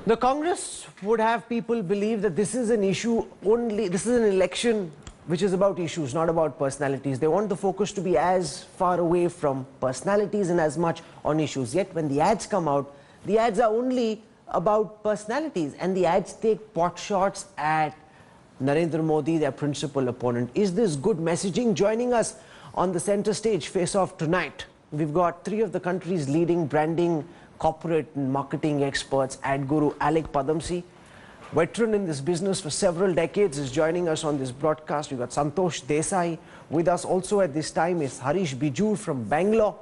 The Congress would have people believe that this is an issue only, this is an election which is about issues, not about personalities. They want the focus to be as far away from personalities and as much on issues. Yet when the ads come out, the ads are only about personalities, and the ads take pot shots at Narendra Modi, their principal opponent. Is this good messaging? Joining us on the center stage face-off tonight, we've got three of the country's leading branding, corporate and marketing experts. Ad guru Alec Padamsee, veteran in this business for several decades, is joining us on this broadcast. We've got Santosh Desai. With us also at this time is Harish Bijur from Bangalore.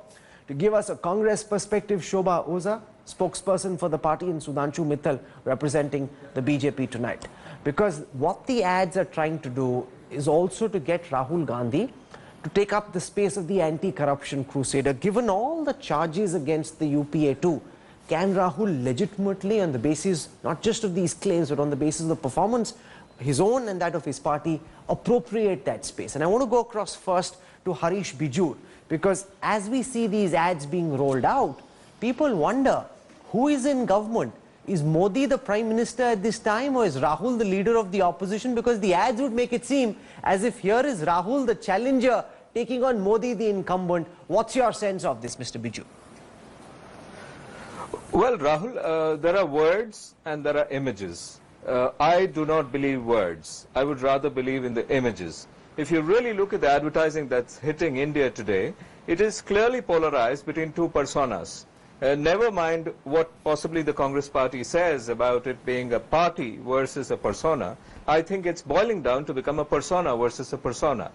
To give us a Congress perspective, Shobha Oza, spokesperson for the party, and Sudhanshu Mittal, representing the BJP tonight. Because what the ads are trying to do is also to get Rahul Gandhi to take up the space of the anti-corruption crusader. Given all the charges against the UPA too, can Rahul legitimately, on the basis not just of these claims but on the basis of the performance, his own and that of his party, appropriate that space? And I want to go across first to Harish Bijur, because as we see these ads being rolled out, people wonder who is in government. Is Modi the Prime Minister at this time, or is Rahul the leader of the opposition? Because the ads would make it seem as if here is Rahul the challenger taking on Modi the incumbent. What's your sense of this, Mr. Bijur? Well, Rahul, there are words and there are images. I do not believe words. I would rather believe in the images. If you really look at the advertising that's hitting India today, it is clearly polarized between two personas. Never mind what possibly the Congress party says about it being a party versus a persona. I think it's boiling down to become a persona versus a persona.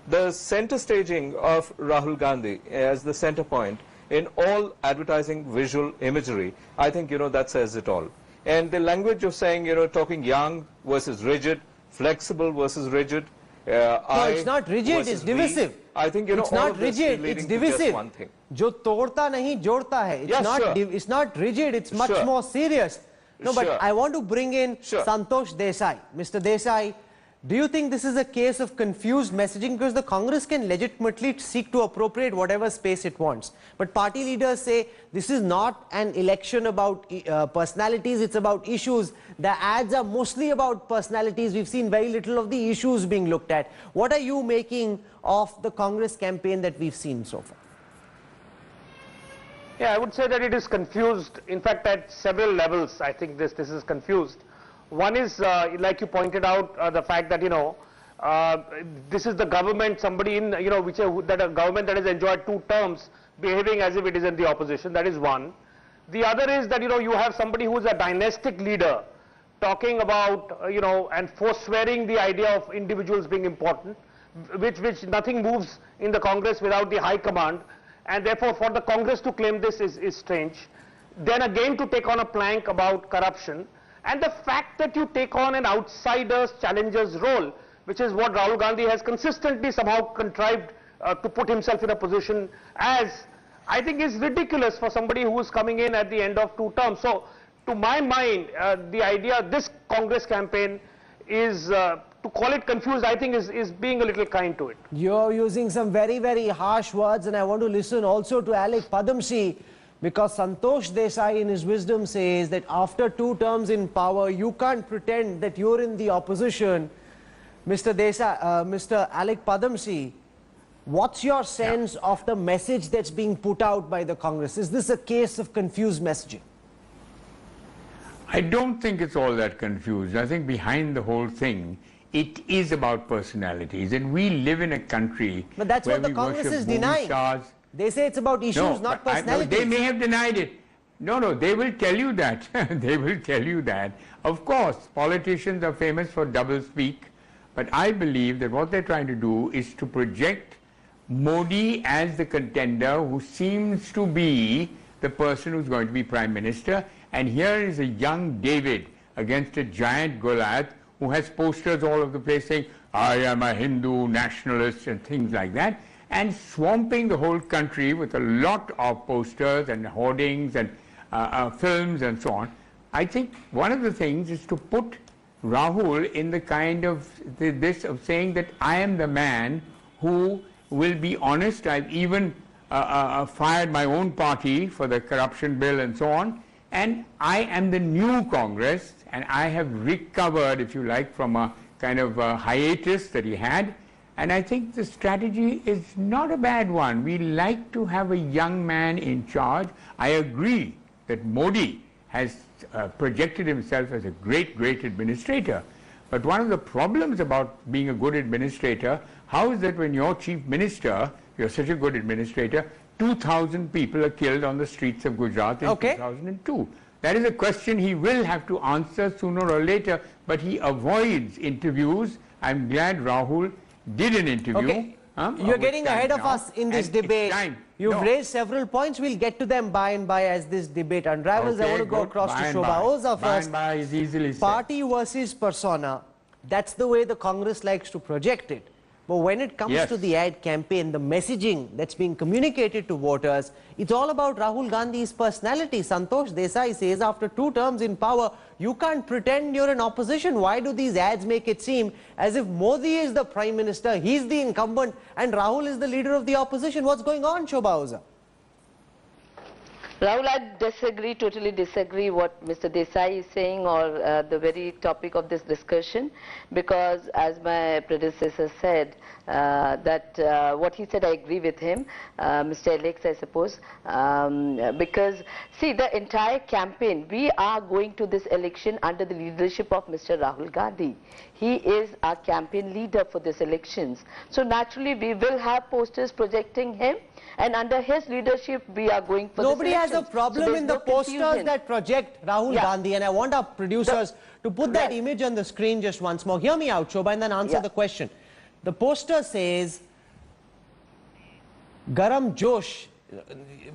The center staging of Rahul Gandhi as the center point in all advertising visual imagery, I think, that says it all. And the language of saying, talking young versus rigid, flexible versus rigid. No, it's not rigid, it's divisive. I think, it's not rigid, it's divisive. One thing. Jo todta nahi jodta hai. It's not rigid, it's much more serious. No, but I want to bring in Santosh Desai. Mr. Desai, do you think this is a case of confused messaging? Because the Congress can legitimately seek to appropriate whatever space it wants. But party leaders say this is not an election about personalities, it's about issues. The ads are mostly about personalities. We've seen very little of the issues being looked at. What are you making of the Congress campaign that we've seen so far? Yeah, I would say that it is confused. In fact, at several levels, I think this is confused. One is, like you pointed out, the fact that, this is the government, somebody in, that a government that has enjoyed 2 terms behaving as if it is in the opposition. That is one. The other is that, you have somebody who is a dynastic leader talking about, and forswearing the idea of individuals being important, which nothing moves in the Congress without the high command. And therefore, for the Congress to claim this is strange. Then again, to take on a plank about corruption. And the fact that you take on an outsider's challenger's role, which is what Rahul Gandhi has consistently somehow contrived to put himself in a position as, I think, is ridiculous for somebody who is coming in at the end of 2 terms. So, to my mind, the idea, this Congress campaign is, to call it confused, I think is being a little kind to it. You're using some very, very harsh words, and I want to listen also to Alec Padamsee, because Santosh Desai in his wisdom says that after 2 terms in power, you can't pretend that you're in the opposition. Mr. Desai, Mr. Alec Padamsee, what's your sense of the message that's being put out by the Congress? Is this a case of confused messaging? I don't think it's all that confused. I think behind the whole thing, it is about personalities. And we live in a country but that's where what the Congress is denying. Stars. They say it's about issues, not personalities. They may have denied it. No, they will tell you that. They will tell you that. Of course, politicians are famous for doublespeak, but I believe that what they're trying to do is to project Modi as the contender who seems to be the person who's going to be Prime Minister. And here is a young David against a giant Goliath who has posters all over the place saying, I am a Hindu nationalist and things like that, and swamping the whole country with a lot of posters and hoardings and films and so on. I think one of the things is to put Rahul in the kind of this of saying that I am the man who will be honest. I've even fired my own party for the corruption bill and so on. And I am the new Congress, and I have recovered, if you like, from a kind of a hiatus that he had. And I think the strategy is not a bad one. We like to have a young man in charge. I agree that Modi has projected himself as a great, great administrator. But one of the problems about being a good administrator, how is that when you're chief minister, you're such a good administrator, 2,000 people are killed on the streets of Gujarat in 2002. That is a question he will have to answer sooner or later, but he avoids interviews. I'm glad Rahul did an interview. Okay. You're getting ahead of us in this debate. You've raised several points. We'll get to them by and by as this debate unravels. I want to go across to Shobha Oza first. By is easily said. Party versus persona. That's the way the Congress likes to project it. But when it comes to the ad campaign, the messaging that's being communicated to voters, it's all about Rahul Gandhi's personality. Santosh Desai says after 2 terms in power, you can't pretend you're in opposition. Why do these ads make it seem as if Modi is the Prime Minister, he's the incumbent, and Rahul is the leader of the opposition? What's going on, Shobha Oza? Rahul, I disagree, totally disagree what Mr. Desai is saying or the very topic of this discussion, because as my predecessor said, that what he said, I agree with him, Mr. Alex, I suppose, because see, the entire campaign, we are going to this election under the leadership of Mr. Rahul Gandhi. He is our campaign leader for these elections. So naturally, we will have posters projecting him, and under his leadership, we are going for Nobody has a problem in the posters that project Rahul Gandhi, and I want our producers to put that image on the screen just once more. Hear me out, Shobha, and then answer the question. The poster says, Garam Josh,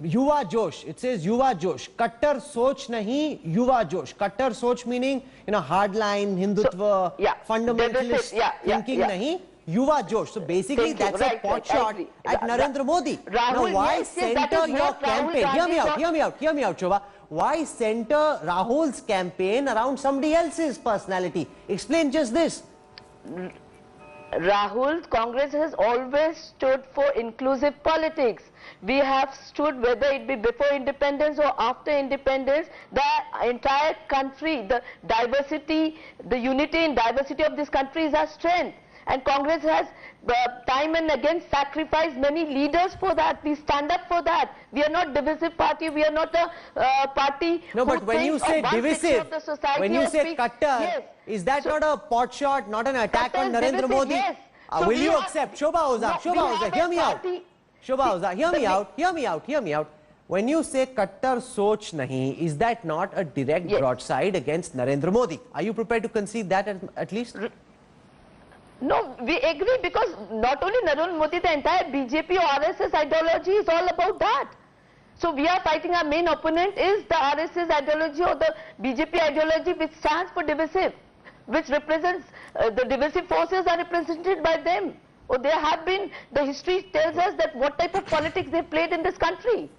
Yuva Josh. It says Yuva Josh. Kattar Soch nahi, Yuva Josh. Kattar Soch meaning, hardline, Hindutva, fundamentalist thinking nahi. Yuva Josh. So basically that's a pot shot at Narendra Modi. Now why center your campaign? Hear me out, Shobha. Why center Rahul's campaign around somebody else's personality? Explain just this. Rahul, Congress has always stood for inclusive politics. We have stood, whether it be before independence or after independence, the entire country, the diversity, the unity and diversity of this country is our strength. And Congress has time and again sacrificed many leaders for that. We stand up for that. We are not divisive party. We are not a party. No, but when you say divisive, when you say Kattar, is that not a pot shot, not an attack on Narendra Modi? Yes. So will you accept? Shobha Oza, hear me out. Shobha Oza, hear me out. When you say Kattar Soch nahi, is that not a direct broadside against Narendra Modi? Are you prepared to concede that at least? No, we agree, because not only Narendra Modi, the entire BJP or RSS ideology is all about that. So we are fighting, our main opponent is the RSS ideology or the BJP ideology, which stands for divisive, which represents, the divisive forces are represented by them. Or there have been, the history tells us that what type of politics they played in this country.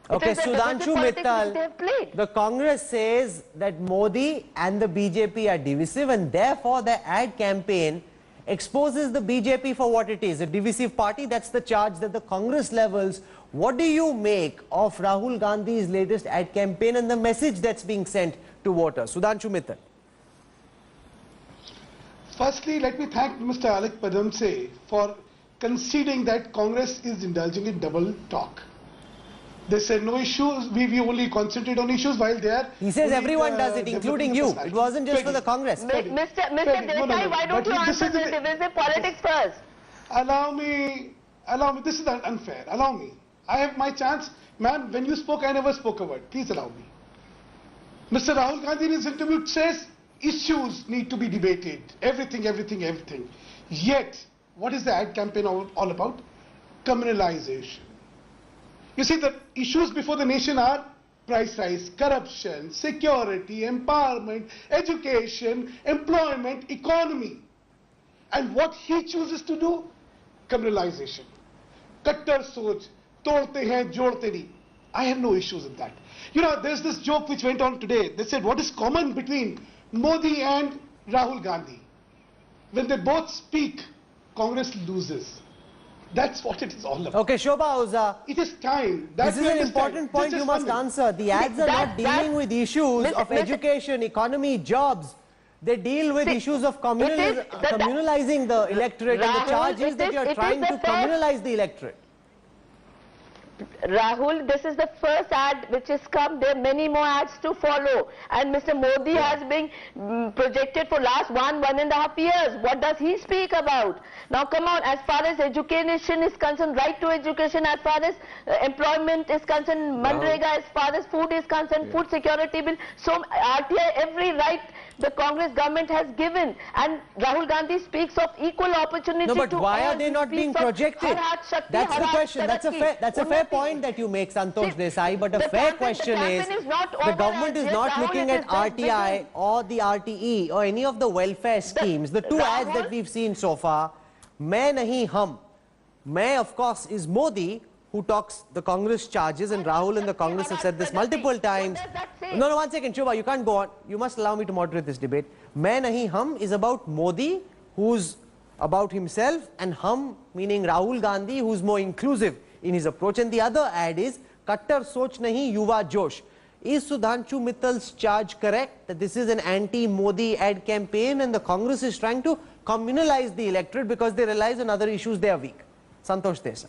Okay, Sudhanshu Mittal, the Congress says that Modi and the BJP are divisive, and therefore the ad campaign exposes the BJP for what it is, a divisive party. That's the charge that the Congress levels. What do you make of Rahul Gandhi's latest ad campaign and the message that's being sent to voters? Sudhanshu Mittal. Firstly, let me thank Mr. Alec Padamse for conceding that Congress is indulging in double talk. They said no issues, we only concentrate on issues, while they are... He says everyone does it, including you. It wasn't just for the Congress. Mr. Desai, why don't you answer the divisive politics first? Allow me, this is unfair, allow me. I have my chance. Ma'am, when you spoke, I never spoke a word. Please allow me. Mr. Rahul Gandhi in his interview says issues need to be debated. Everything. Yet, what is the ad campaign all about? Criminalization. You see, the issues before the nation are price rise, corruption, security, empowerment, education, employment, economy. And what he chooses to do? Criminalization. Kattar soch, todte hain, jodte nahi. I have no issues with that. You know, there's this joke which went on today. They said, what is common between Modi and Rahul Gandhi? When they both speak, Congress loses. That's what it is all about. Okay, Shobha Ahuja, It is time. That this is we an understand. important point Just you one must minute. answer. The ads are not dealing with issues of education, economy, jobs. They deal with issues of communalizing the electorate, and the charge is that you are trying to communalize the electorate. Rahul, this is the first ad which has come. There are many more ads to follow. And Mr. Modi has been projected for last 1.5 years. What does he speak about? Now come on, as far as education is concerned, right to education, as far as employment is concerned, Manrega, as far as food is concerned, food security bill, so RTI, every right the Congress government has given. And Rahul Gandhi speaks of equal opportunity No, but to why all. are they He not being speaks of projected? Har Haath Shakti, That's the Har Haath question. That's a Tarakki. fair point that you make, Santosh Desai. But a fair question is, the government is not looking at RTI or the RTE or any of the welfare schemes. The two ads that we've seen so far, Main Nahi Hum. Main, of course, is Modi, who talks the Congress charges, and Rahul and the Congress have said this multiple times. No, 1 second, Shobha, you can't go on. You must allow me to moderate this debate. Main Nahi Hum is about Modi, who's about himself, and Hum meaning Rahul Gandhi, who's more inclusive in his approach. And the other ad is Kattar Soch Nahi Yuva Josh. Is Sudhanshu Mittal's charge correct that this is an anti-Modi ad campaign and the Congress is trying to communalize the electorate because they realize on other issues they are weak? Santosh Desai.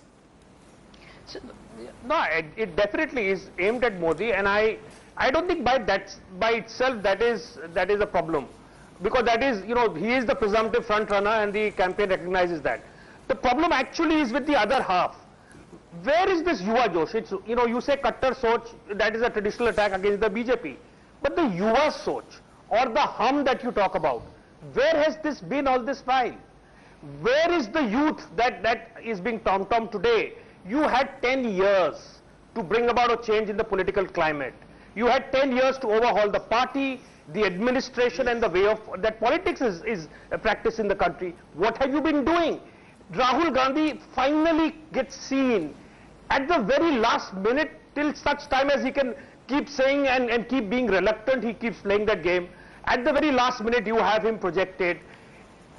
No, it definitely is aimed at Modi, and I don't think by itself that is a problem, because that is, he is the presumptive front runner and the campaign recognizes that. The problem actually is with the other half. Where is this Yuva Josh? It's, you say Kattar Soch, that is a traditional attack against the BJP, but the Yuva Soch or the Hum that you talk about, where has this been all this while? Where is the youth that is being tom-tom today? You had 10 years to bring about a change in the political climate. You had 10 years to overhaul the party, the administration, and the way of that politics is practiced in the country. What have you been doing? Rahul Gandhi finally gets seen at the very last minute, till such time as he can keep saying and keep being reluctant, he keeps playing that game. At the very last minute, you have him projected.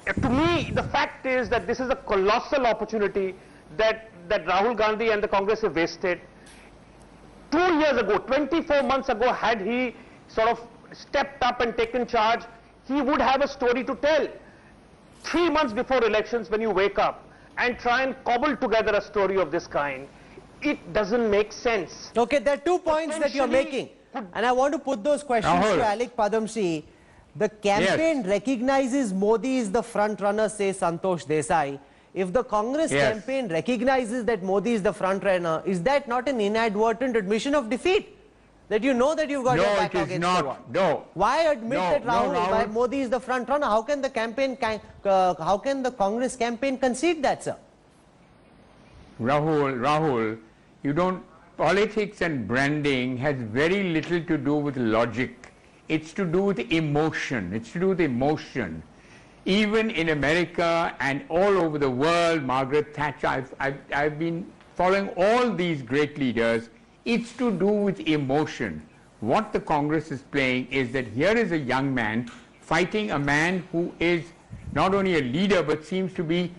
To me, the fact is that this is a colossal opportunity that Rahul Gandhi and the Congress have wasted. 2 years ago, 24 months ago, had he sort of stepped up and taken charge, he would have a story to tell. 3 months before elections, when you wake up and try and cobble together a story of this kind, it doesn't make sense. Okay, there are 2 points that you're making, and I want to put those questions to Alec Padamsee. The campaign recognizes Modi is the front runner, says Santosh Desai. If the Congress campaign recognizes that Modi is the front runner, is that not an inadvertent admission of defeat? That you know that you've got your back against the wall? No. Why admit that Rahul, Modi is the front runner? How can the campaign, how can the Congress campaign concede that, sir? Rahul, you don't, politics and branding has very little to do with logic. It's to do with emotion. It's to do with emotion. Even in America and all over the world, Margaret Thatcher, I've been following all these great leaders. It's to do with emotion. What the Congress is playing is that here is a young man fighting a man who is not only a leader but seems to be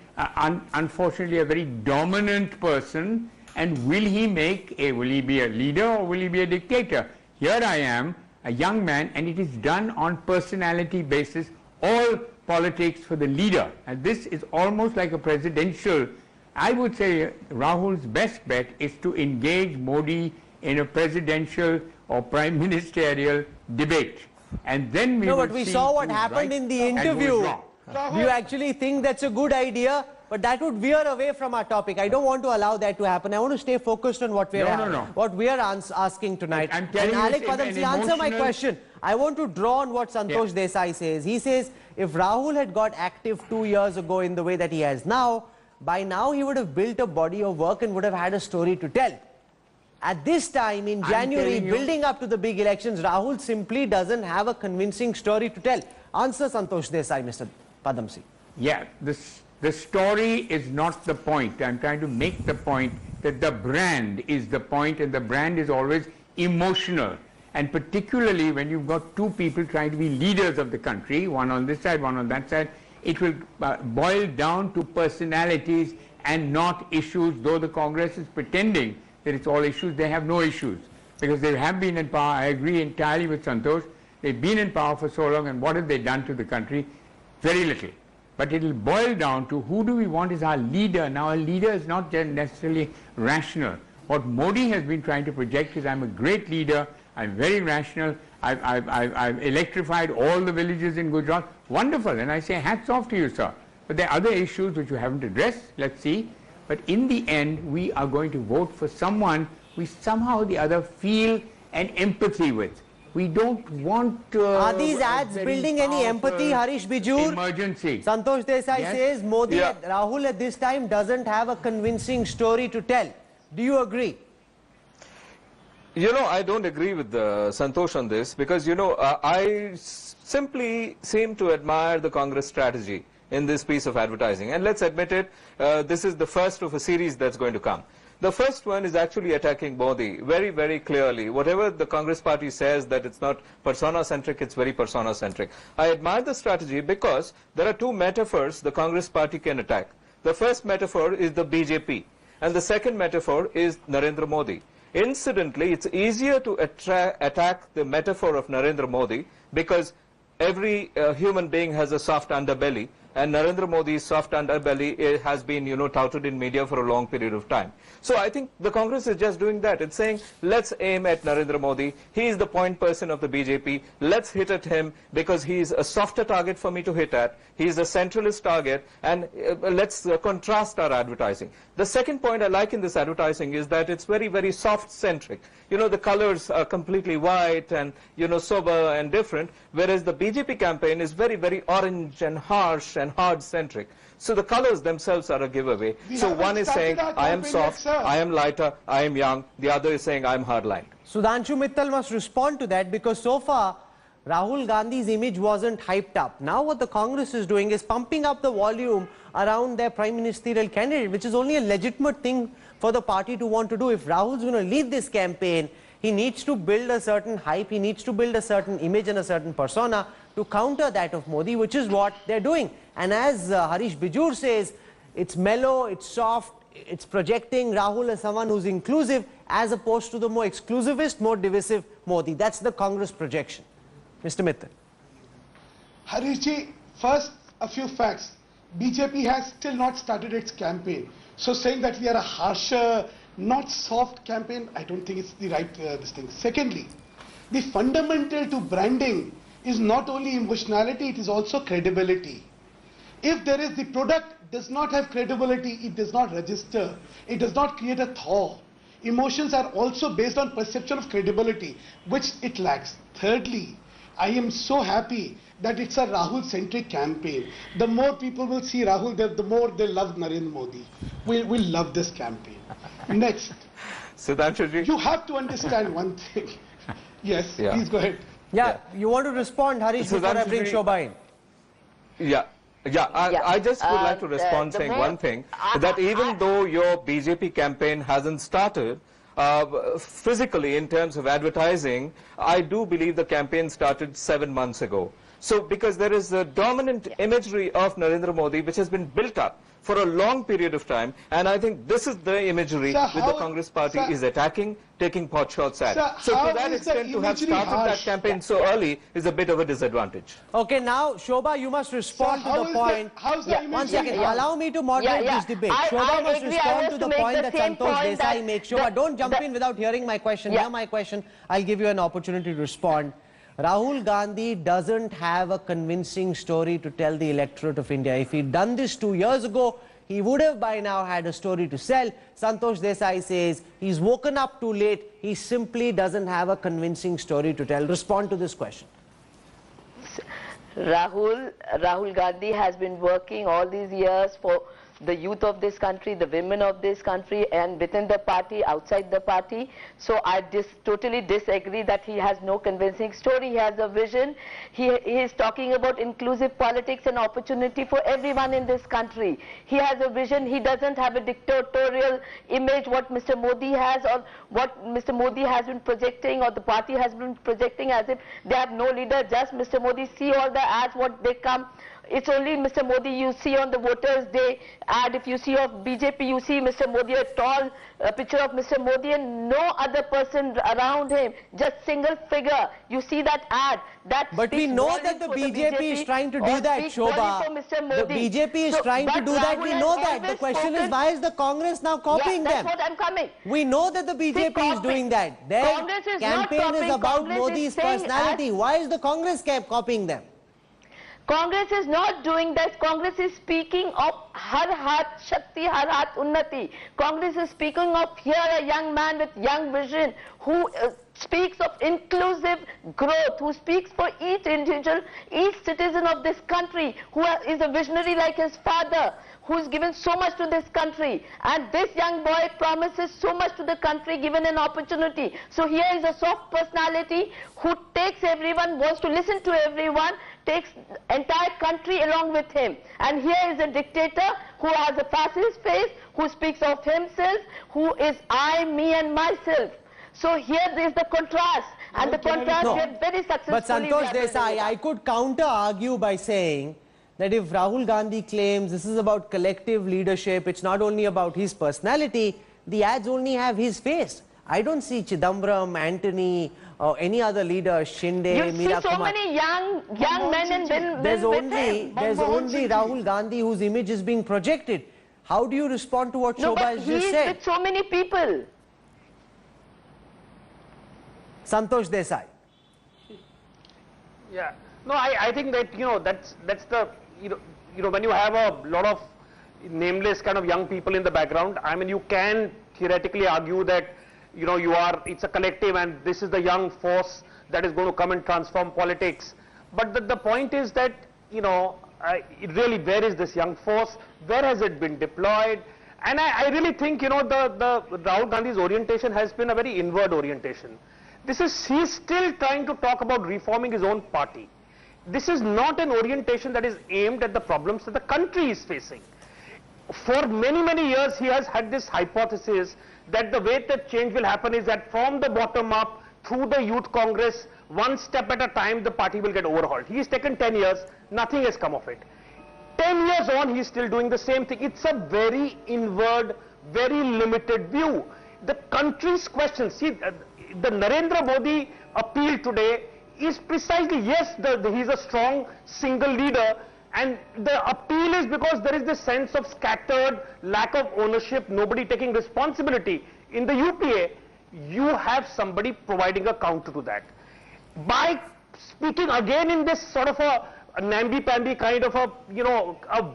unfortunately a very dominant person. And will he be a leader or will he be a dictator? Here I am, a young man, and it is done on personality basis, all politics for the leader. And this is almost like a presidential. I would say Rahul's best bet is to engage Modi in a presidential or prime ministerial debate. And then we but we saw what happened in the interview. Do you actually think that's a good idea? But that would veer away from our topic. I don't want to allow that to happen. I want to stay focused on what we are asking tonight. I'm telling and Alec you, Padamsee, answer my question. I want to draw on what Santosh Desai says. He says if Rahul had got active 2 years ago in the way that he has now, by now he would have built a body of work and would have had a story to tell. At this time in January, building up to the big elections, Rahul simply doesn't have a convincing story to tell. Answer Santosh Desai, Mr. Padamsee. Yeah, the story is not the point. I'm trying to make the point that the brand is the point, and the brand is always emotional. And particularly when you've got two people trying to be leaders of the country, one on this side, one on that side, it will boil down to personalities and not issues, though the Congress is pretending that it's all issues. They have no issues because they have been in power. I agree entirely with Santosh. They've been in power for so long, and what have they done to the country? Very little. But it will boil down to who do we want as our leader. Now, a leader is not necessarily rational. What Modi has been trying to project is, I'm a great leader, I'm very rational, I've electrified all the villages in Gujarat. Wonderful, and I say hats off to you, sir. But there are other issues which you haven't addressed, let's see. But in the end, we are going to vote for someone we somehow or the other feel an empathy with. We don't want... Are these ads building any empathy, Harish Bijur? Emergency. Santosh Desai Yes. says Modi, Yeah. Rahul at this time doesn't have a convincing story to tell. Do you agree? You know, I don't agree with Santosh on this because, you know, I simply seem to admire the Congress strategy in this piece of advertising. And let's admit it, this is the first of a series that's going to come. The first one is actually attacking Modi very, very clearly. Whatever the Congress party says that it's not persona-centric, it's very persona-centric. I admire the strategy because there are two metaphors the Congress party can attack. The first metaphor is the BJP, and the second metaphor is Narendra Modi. Incidentally, it's easier to attack the metaphor of Narendra Modi because every human being has a soft underbelly, and Narendra Modi's soft underbelly has been, you know, touted in media for a long period of time. So I think the Congress is just doing that. It's saying, let's aim at Narendra Modi. He is the point person of the BJP. Let's hit at him because he is a softer target for me to hit at. He is a centralist target, and let's contrast our advertising. The second point I like in this advertising is that it's very, very soft-centric. You know, the colors are completely white and, you know, sober and different, whereas the BJP campaign is very, very orange and harsh and hard-centric. So the colors themselves are a giveaway. So one is saying, I am soft, I am lighter, I am young. The other is saying, I am hard-lined. Sudhanshu Mittal must respond to that because so far Rahul Gandhi's image wasn't hyped up. Now what the Congress is doing is pumping up the volume around their prime ministerial candidate, which is only a legitimate thing for the party to want to do. If Rahul's going to lead this campaign, he needs to build a certain hype, he needs to build a certain image and a certain persona to counter that of Modi, which is what they're doing. And as Harish Bijur says, it's mellow, it's soft, it's projecting Rahul as someone who's inclusive as opposed to the more exclusivist, more divisive Modi. That's the Congress projection. Mr. Mittal. Harishji, first a few facts. BJP has still not started its campaign. So saying that we are a harsher, not soft campaign, I don't think it's the right this thing. Secondly, the fundamental to branding is not only emotionality, it is also credibility. If there is the product does not have credibility, it does not register, it does not create a thaw. Emotions are also based on perception of credibility, which it lacks. Thirdly, I am so happy that it's a Rahul-centric campaign. The more people will see Rahul, the more they love Narendra Modi. We'll love this campaign. Next, Sudhanshu, you have to understand one thing. Yes, Yeah. please go ahead. Yeah, you want to respond, Harish, So before I that's bring very- Shobha in? I just would like to respond the saying more- one thing, that even though your BJP campaign hasn't started, physically in terms of advertising, I do believe the campaign started 7 months ago. So because there is a dominant imagery of Narendra Modi which has been built up for a long period of time, and I think this is the imagery Sir, which the Congress party is attacking, taking pot shots at. Sir, So how to that is the extent, to have imagery started that harsh? campaign so early is a bit of a disadvantage. Okay, now, Shobha, you must respond Sir, to how the is point. how's the Yeah, imagery One second, harsh? allow me to moderate Yeah, this debate. I Shobha must agree. I respond was to to the make point the that same Santosh point Desai that makes. Shobha, don't jump in without hearing my question. Yeah. Hear my question. I'll give you an opportunity to respond. Rahul Gandhi doesn't have a convincing story to tell the electorate of India. If he'd done this 2 years ago, he would have by now had a story to sell. Santosh Desai says he's woken up too late. He simply doesn't have a convincing story to tell. Respond to this question. Rahul Gandhi has been working all these years for the youth of this country, the women of this country, and within the party, outside the party. So I totally disagree that he has no convincing story. He has a vision. He is talking about inclusive politics and opportunity for everyone in this country. He has a vision. He doesn't have a dictatorial image what Mr. Modi has, or what Mr. Modi has been projecting, or the party has been projecting, as if they have no leader, just Mr. Modi. See all the ads, what they come. it's only Mr. Modi you see on the Voters' Day ad. If you see of BJP, you see Mr. Modi, a tall picture of Mr. Modi and no other person around him, just single figure. You see that ad. But we know that the BJP is trying to do that, Shobha. The BJP is trying to do that. We know that. The question is, why is the Congress now copying them? That's what I'm coming. We know that the BJP is doing that. Their campaign is about Modi's personality. Why is the Congress copying them? Congress is not doing that. Congress is speaking of Har Haat Shakti, Har Haat Unnati. Congress is speaking of here a young man with young vision who speaks of inclusive growth, who speaks for each individual, each citizen of this country, who is a visionary like his father, who's given so much to this country. And this young boy promises so much to the country given an opportunity. So here is a soft personality who takes everyone, wants to listen to everyone, takes entire country along with him. And here is a dictator who has a fascist face, who speaks of himself, who is I, me and myself. So here there is the contrast, and the contrast gets very successfully. But Santosh Desai, I could counter-argue by saying that if Rahul Gandhi claims this is about collective leadership, it's not only about his personality, the ads only have his face. I don't see Chidambaram, Antony, or any other leader, Shinde, You Meera see so Kumar. many young men and women There's with only him. Rahul Gandhi whose image is being projected. How do you respond to what No, Shobha but has he just is said? with so many people. Santosh Desai. Yeah. No, I think that, that's the, when you have a lot of nameless kind of young people in the background, I mean, you can theoretically argue that, it's a collective and this is the young force that is going to come and transform politics. But the point is that, really, where is this young force? Where has it been deployed? And I really think, the Rahul Gandhi's orientation has been a very inward orientation. He's still trying to talk about reforming his own party. This is not an orientation that is aimed at the problems that the country is facing. For many, many years, he has had this hypothesis that the way that change will happen is that from the bottom up, through the Youth Congress, one step at a time, the party will get overhauled. He's taken 10 years, nothing has come of it. 10 years on, he's still doing the same thing. It's a very inward, very limited view. The country's question, see, the Narendra Modi appeal today is precisely, yes, he's a strong single leader, and the appeal is because there is this sense of scattered, lack of ownership, nobody taking responsibility. In the UPA, you have somebody providing a counter to that. By speaking again in this sort of a namby-pamby kind of a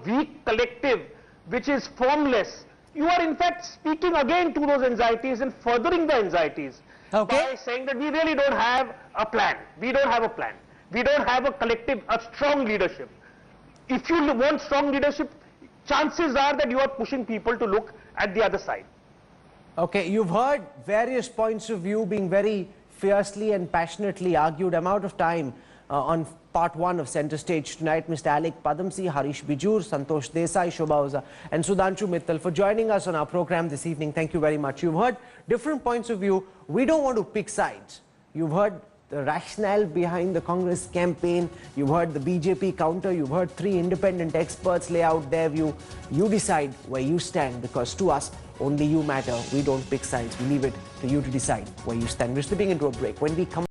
weak collective, which is formless, you are in fact speaking again to those anxieties and furthering the anxieties. Okay. By saying that we really don't have a plan. We don't have a plan. We don't have a collective, a strong leadership. If you want strong leadership, chances are that you are pushing people to look at the other side. Okay, you've heard various points of view being very fiercely and passionately argued. I'm out of time on part one of Center Stage tonight. Mr. Alec Padamsee, Harish Bijur, Santosh Desai, Shobha Oza and Sudhanshu Mittal for joining us on our program this evening. Thank you very much. You've heard different points of view. We don't want to pick sides. You've heard the rationale behind the Congress campaign. You've heard the BJP counter. You've heard three independent experts lay out their view. You decide where you stand, because to us, only you matter. We don't pick sides. We leave it to you to decide where you stand. We're slipping into a break. When we come